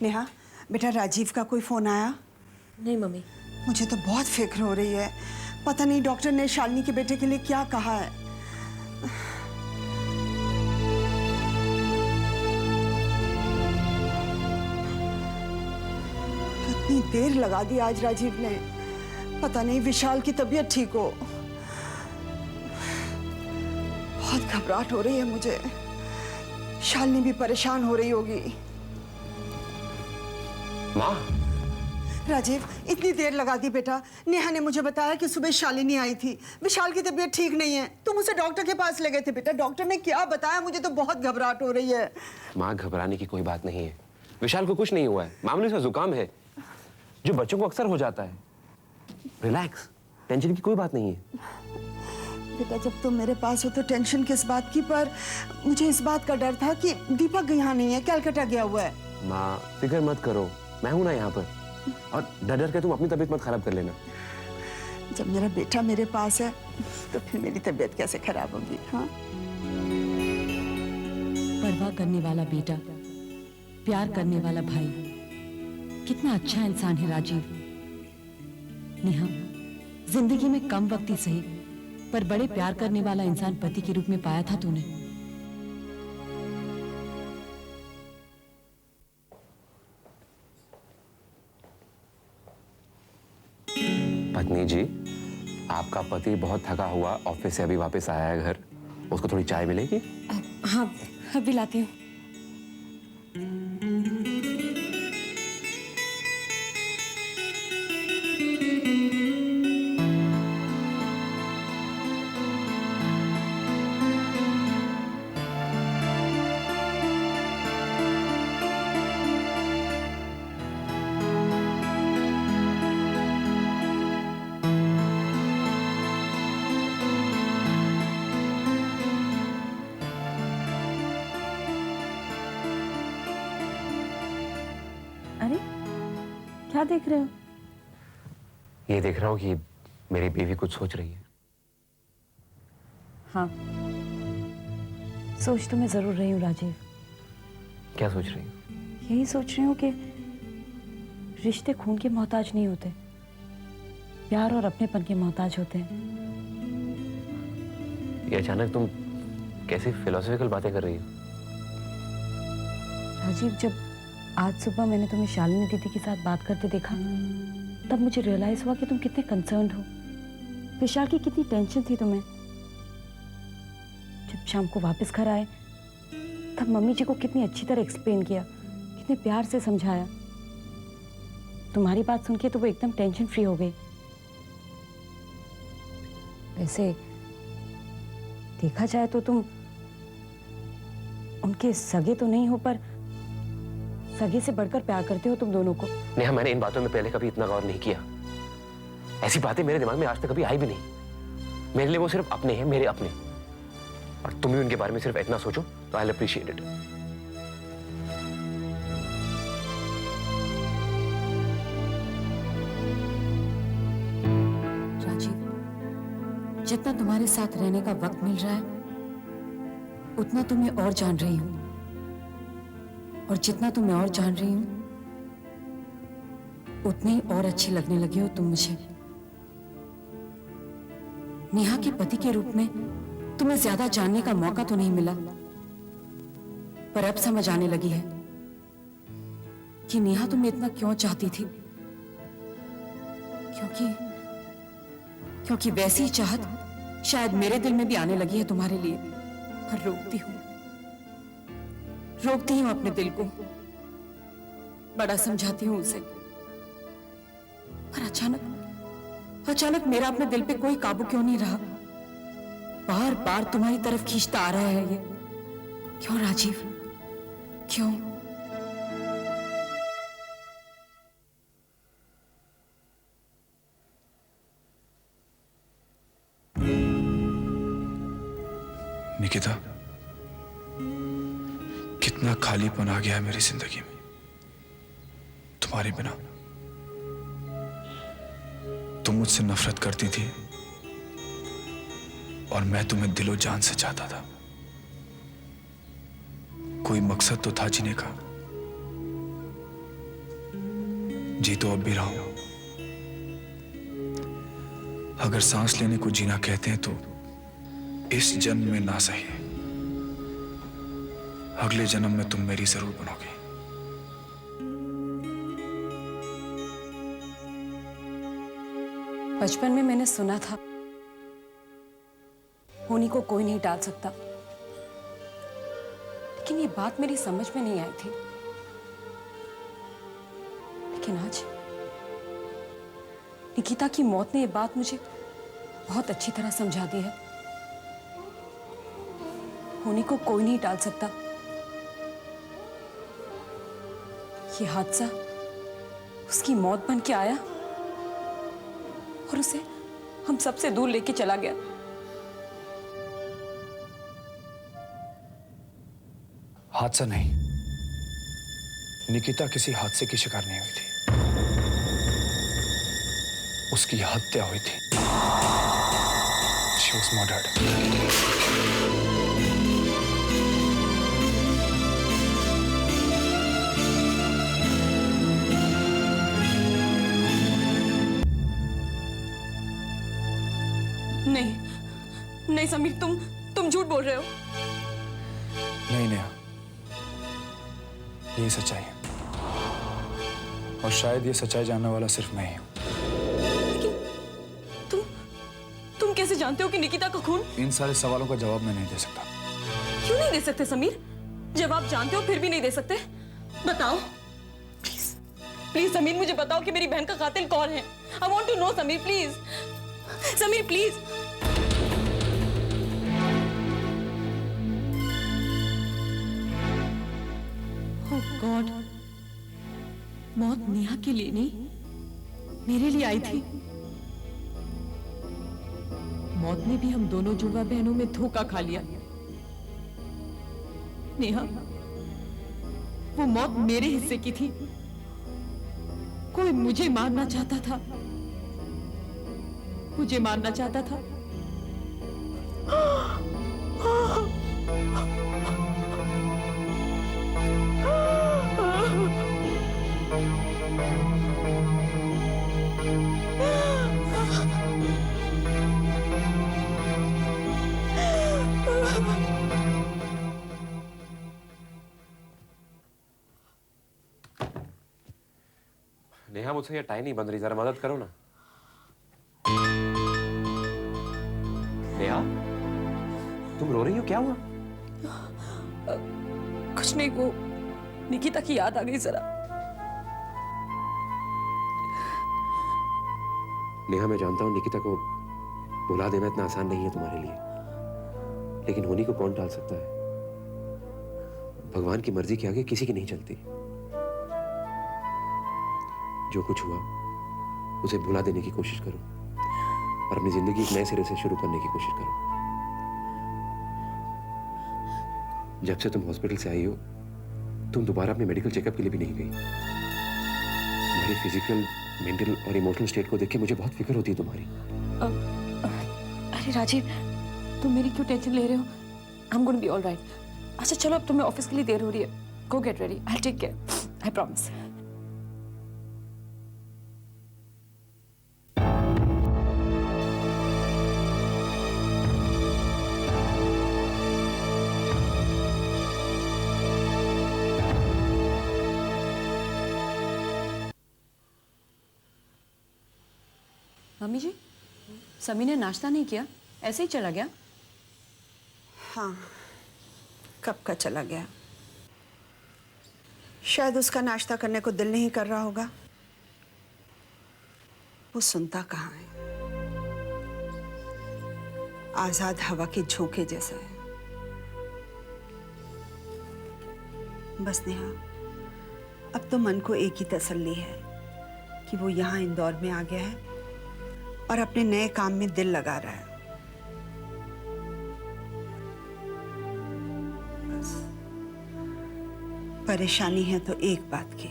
नेहा, बेटा राजीव का कोई फोन आया? नहीं मम्मी। मुझे तो बहुत फिक्र हो रही है। पता नहीं डॉक्टर ने शालिनी के बेटे के लिए क्या कहा है। इतनी देर लगा दी आज राजीव ने। पता नहीं विशाल की तबीयत ठीक हो। बहुत घबराहट हो रही है मुझे। शालिनी भी परेशान हो रही होगी। माँ। राजीव, इतनी देर लगा दी बेटा। नेहा ने मुझे बताया कि सुबह शालिनी आई थी। विशाल की तबीयत ठीक नहीं है। तुम उसे डॉक्टर के पास ले गए थे बेटा। डॉक्टर ने क्या बताया? मुझे तो बहुत घबराहट हो रही है। माँ, घबराने की कोई बात नहीं है। विशाल को कुछ नहीं हुआ है, मामूली सा जुकाम है जो बच्चों को अक्सर हो जाता है। रिलैक्स, टेंशन की कोई बात नहीं है। बेटा, जब तुम मेरे पास हो तो टेंशन किस बात की? पर मुझे इस बात का डर था कि दीपक यहाँ नहीं है, कलकत्ता गया हुआ है। माँ, फिक्र मत करो, मैं हूं ना यहाँ पर। और डर डर के तुम अपनी तबीयत मत खराब कर लेना। जब मेरा बेटा मेरे पास है तो फिर मेरी तबीयत कैसे खराब होगी? हाँ, परवाह करने वाला बेटा, प्यार करने वाला भाई, कितना अच्छा इंसान है राजीव। नेहा, जिंदगी में कम वक्त ही सही पर बड़े प्यार करने वाला इंसान पति के रूप में पाया था तूने। पत्नी जी, आपका पति बहुत थका हुआ ऑफिस से अभी वापस आया है घर। उसको थोड़ी चाय मिलेगी? हाँ, अभी लाती हूँ। अरे, क्या देख रहे हो? ये देख रहा हूँ कि मेरी बीवी कुछ सोच रही है। हाँ, सोच तो मैं जरूर रही हूँ राजीव। क्या सोच रही हूँ? यही सोच रही हूँ कि रिश्ते खून के मोहताज नहीं होते, प्यार और अपनेपन के मोहताज होते हैं। ये अचानक तुम कैसी फिलोसॉफिकल बातें कर रही हो? राजीव, जब आज सुबह मैंने तुम्हें शालिनी दीदी के साथ बात करते देखा, तब मुझे रियलाइज हुआ कि तुम कितने कंसर्न्ड हो। विशाल की कितनी टेंशन थी तुम्हें। जब शाम को वापस घर आए तब मम्मी जी को कितनी अच्छी तरह एक्सप्लेन किया, कितने प्यार से समझाया। तुम्हारी बात सुन के तो वो एकदम टेंशन फ्री हो गई। वैसे देखा जाए तो तुम उनके सगे तो नहीं हो, पर सगे से बढ़कर प्यार करते हो तुम दोनों को। नेहा, मैंने इन बातों में पहले कभी इतना गौर नहीं किया। ऐसी बातें मेरे दिमाग में आज तक कभी आई भी नहीं। मेरे लिए वो सिर्फ अपने हैं, मेरे अपने। और तुम भी उनके बारे में सिर्फ इतना सोचो तो I will appreciate it. Rajiv, जितना तुम्हारे साथ रहने का वक्त मिल रहा है उतना तुम्हें और जान रही हूं, और जितना तुम्हें और जान रही हूं उतनी और अच्छी लगने लगी हो तुम मुझे। नेहा के पति के रूप में तुम्हें ज्यादा जानने का मौका तो नहीं मिला, पर अब समझ आने लगी है कि नेहा तुम्हें इतना क्यों चाहती थी। क्योंकि वैसी चाहत शायद मेरे दिल में भी आने लगी है तुम्हारे लिए। पर रोकती हूं अपने दिल को, बड़ा समझाती हूं उसे, पर अचानक मेरा अपने दिल पे कोई काबू क्यों नहीं रहा। बार बार तुम्हारी तरफ खींचता आ रहा है ये। क्यों राजीव, क्यों? निकिता, कितना खालीपन आ गया है मेरी जिंदगी में तुम्हारे बिना। तुम मुझसे नफरत करती थी और मैं तुम्हें दिलो जान से चाहता था। कोई मकसद तो था जीने का, जी तो अब भी रहा हूं। अगर सांस लेने को जीना कहते हैं तो इस जन्म में ना सही, अगले जन्म में तुम मेरी जरूर बनोगी। बचपन में मैंने सुना था होनी को कोई नहीं टाल सकता, लेकिन ये बात मेरी समझ में नहीं आई थी। लेकिन आज निकिता की मौत ने ये बात मुझे बहुत अच्छी तरह समझा दी है। होनी को कोई नहीं टाल सकता। ये हादसा उसकी मौत बन के आया और उसे हम सबसे दूर लेके चला गया। हादसा नहीं, निकिता किसी हादसे की शिकार नहीं हुई थी, उसकी हत्या हुई थी। She was murdered. नहीं नहीं समीर, तुम झूठ बोल रहे हो। नहीं नेहा, ये सच्चाई है और शायद ये सच्चाई जानने वाला सिर्फ मैं ही हूं। लेकिन तुम कैसे जानते हो कि निकिता का खून? इन सारे सवालों का जवाब मैं नहीं दे सकता। क्यों नहीं दे सकते समीर? जब आप जानते हो फिर भी नहीं दे सकते? बताओ प्लीज प्लीज समीर, मुझे बताओ कि मेरी बहन का कातिल कौन है। I want to know Sameer, please Sameer please. Oh god, मौत नेहा के लिए नहीं मेरे लिए आई थी। मौत ने भी हम दोनों जुड़वा बहनों में धोखा खा लिया। नेहा, वो मौत मेरे हिस्से की थी। कोई मुझे मारना चाहता था, मुझे मारना चाहता था। नेहा, मुझसे ये टाई नहीं बन रही, जरा मदद करो ना। नेहा, तुम रो रही हो, क्या हुआ? कुछ नहीं, वो निकिता की याद आ गई जरा। नेहा, मैं जानता हूं निकिता को भुला देना इतना आसान नहीं है तुम्हारे लिए, लेकिन होनी को कौन टाल सकता है? भगवान की मर्जी के आगे किसी की नहीं चलती। जो कुछ हुआ उसे भुला देने की कोशिश करो और अपनी जिंदगी एक नए सिरे से शुरू करने की कोशिश करो। जब से तुम हॉस्पिटल से आई हो, तुम दोबारा अपने मेडिकल चेकअप के लिए भी नहीं गई। तुम्हारी फिजिकल, मेंटल और इमोशनल स्टेट को देख के मुझे बहुत फिक्र होती है तुम्हारी। अरे राजीव, तुम मेरी क्यों टेंशन ले रहे हो? I am going to be all right. अच्छा चलो, अब तुम्हें ऑफिस के लिए देर हो रही है। Go get ready, I will take care, I promise. Mummy ji, Sami ने नाश्ता नहीं किया, ऐसे ही चला गया? हाँ, कब का चला गया। शायद उसका नाश्ता करने को दिल नहीं कर रहा होगा। वो सुनता कहाँ है, आजाद हवा के झोंके जैसा है। बस नेहा, अब तो मन को एक ही तसल्ली है कि वो यहाँ इंदौर में आ गया है और अपने नए काम में दिल लगा रहा है। बस परेशानी है तो एक बात की,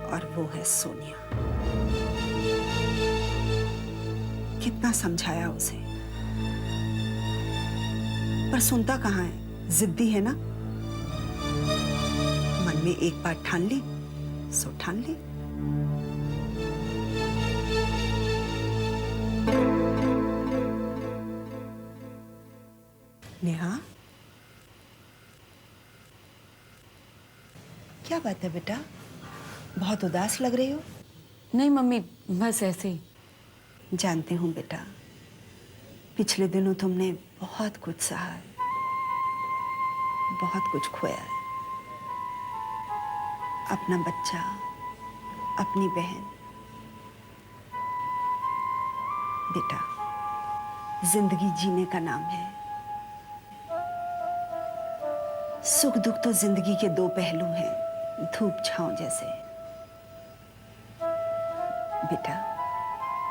और वो है सोनिया। कितना समझाया उसे, पर सुनता कहाँ है। जिद्दी है ना। मन में एक बात ठान ली सो ठान ली। नेहा, क्या बात है बेटा, बहुत उदास लग रही हो। नहीं मम्मी, बस ऐसे ही। जानती हूँ बेटा, पिछले दिनों तुमने बहुत कुछ सहा है, बहुत कुछ खोया है। अपना बच्चा, अपनी बहन। बेटा, जिंदगी जीने का नाम है। सुख दुख तो जिंदगी के दो पहलू हैं, धूप छांव जैसे। बेटा,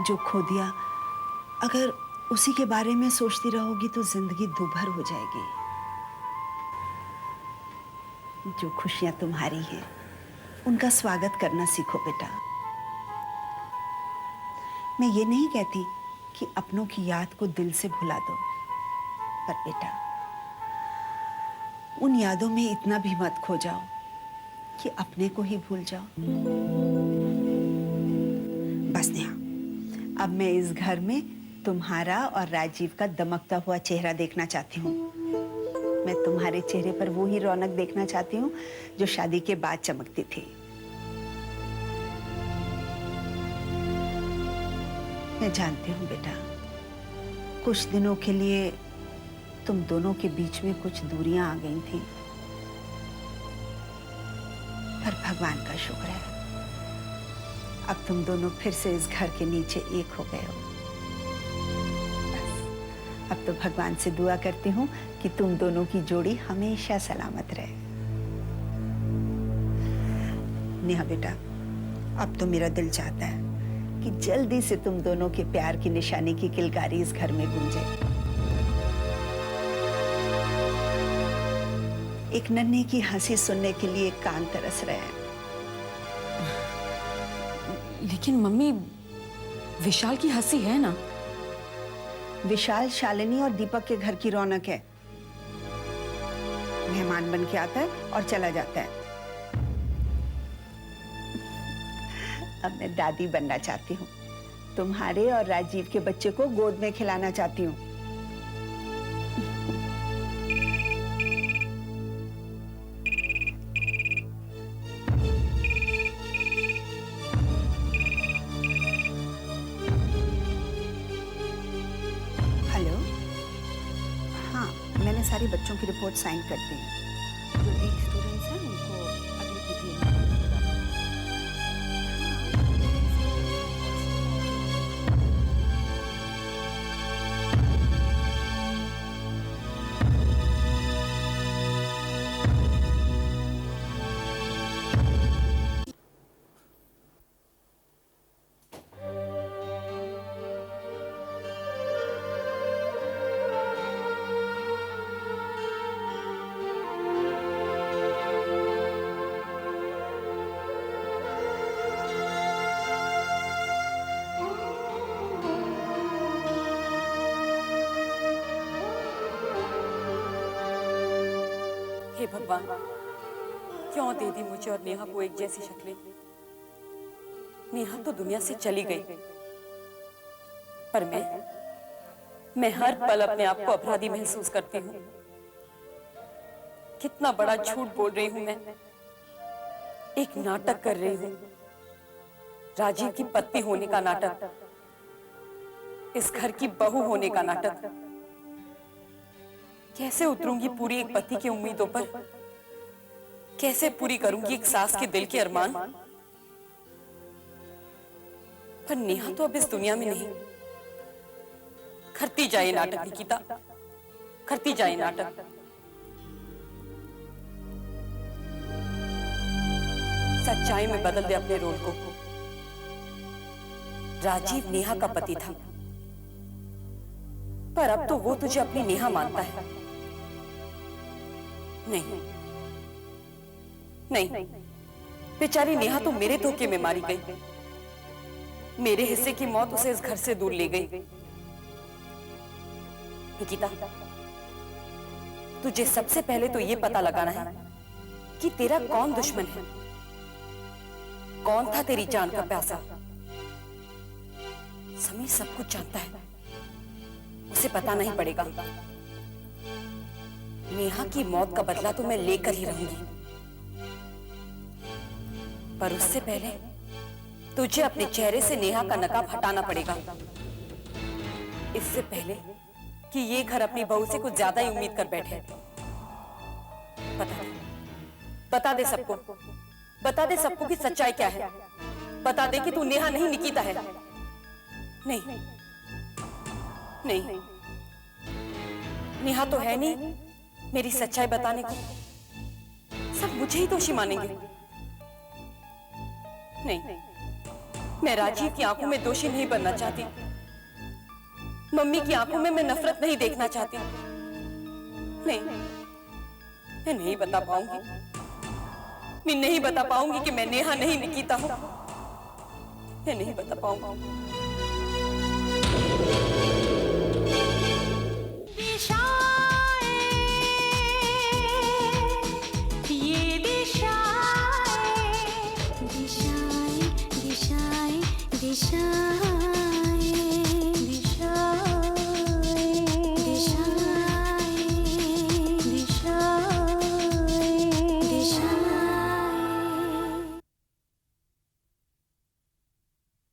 जो खो दिया, अगर उसी के बारे में सोचती रहोगी तो जिंदगी दुभर हो जाएगी। जो खुशियां तुम्हारी हैं, उनका स्वागत करना सीखो बेटा। मैं ये नहीं कहती कि अपनों की याद को दिल से भुला दो, पर बेटा, उन यादों में इतना भी मत खो जाओ कि अपने को ही भूल जाओ। बस नेहा, अब मैं इस घर में तुम्हारा और राजीव का दमकता हुआ चेहरा देखना चाहती हूँ। मैं तुम्हारे चेहरे पर वो ही रौनक देखना चाहती हूँ जो शादी के बाद चमकती थी। मैं जानती हूँ बेटा, कुछ दिनों के लिए तुम दोनों के बीच में कुछ दूरियां आ गई थी, पर भगवान का शुक्र है, अब तुम दोनों फिर से इस घर के नीचे एक हो गए हो। बस, अब तो भगवान से दुआ करती हूँ कि तुम दोनों की जोड़ी हमेशा सलामत रहे। नेहा बेटा, अब तो मेरा दिल चाहता है कि जल्दी से तुम दोनों के प्यार की निशानी की किलकारी इस घर में गूंजे। एक नन्ही की हंसी सुनने के लिए कान तरस रहे हैं। लेकिन मम्मी, विशाल की हंसी है ना। विशाल शालिनी और दीपक के घर की रौनक है। मेहमान बन के आता है और चला जाता है। अब मैं दादी बनना चाहती हूँ, तुम्हारे और राजीव के बच्चे को गोद में खिलाना चाहती हूँ। हेलो, हाँ, मैंने सारे बच्चों की रिपोर्ट साइन कर दी है। जो वीक स्टूडेंट्स हैं उनको अगली पीटीएम में हे भगवान, क्यों दे दी मुझे और नेहा को एक जैसी शक्लें। नेहा तो दुनिया से चली गई, पर मैं हर पल अपने आप को अपराधी महसूस करती हूँ। कितना बड़ा झूठ बोल रही हूँ मैं। एक नाटक कर रही हूँ, राजीव की पत्नी होने का नाटक, इस घर की बहू होने का नाटक। कैसे उतरूंगी पूरी एक पति की उम्मीदों पर, कैसे पूरी करूंगी एक सास के दिल के अरमान। पर नेहा तो अब इस दुनिया में नहीं। करती जाए नाटक निकिता, करती जाए नाटक। सच्चाई में बदल दे अपने रोल को। राजीव नेहा का पति था, पर अब तो वो तुझे अपनी नेहा मानता है। नहीं नहीं, बेचारी नेहा तो मेरे धोखे में मारी गई। मेरे हिस्से की मौत उसे इस घर से दूर ले गई। निकिता, तुझे सबसे पहले तो ये पता लगाना है कि तेरा कौन दुश्मन है। कौन था तेरी जान का प्यासा? समीर सब कुछ जानता है, उसे पता नहीं पड़ेगा। नेहा की मौत का बदला तो मैं लेकर ही रहूंगी, पर उससे पहले तुझे अपने चेहरे से नेहा का नकाब हटाना पड़ेगा। इससे पहले कि ये घर अपनी बहू से कुछ ज्यादा ही उम्मीद कर बैठे। बता दे सबको, बता दे सबको कि सच्चाई क्या है। बता दे कि तू नेहा नहीं निकिता है। नहीं नहीं, नेहा तो है नहीं मेरी सच्चाई बताने को। सब मुझे ही दोषी मानेंगे। नहीं, मैं राजीव की आंखों में दोषी नहीं बनना चाहती। मम्मी की आंखों में मैं नफरत नहीं देखना चाहती। नहीं, मैं नहीं बता पाऊंगी। मैं नहीं बता पाऊंगी कि मैं नेहा नहीं निकिता हूं। मैं नहीं बता पाऊंगी।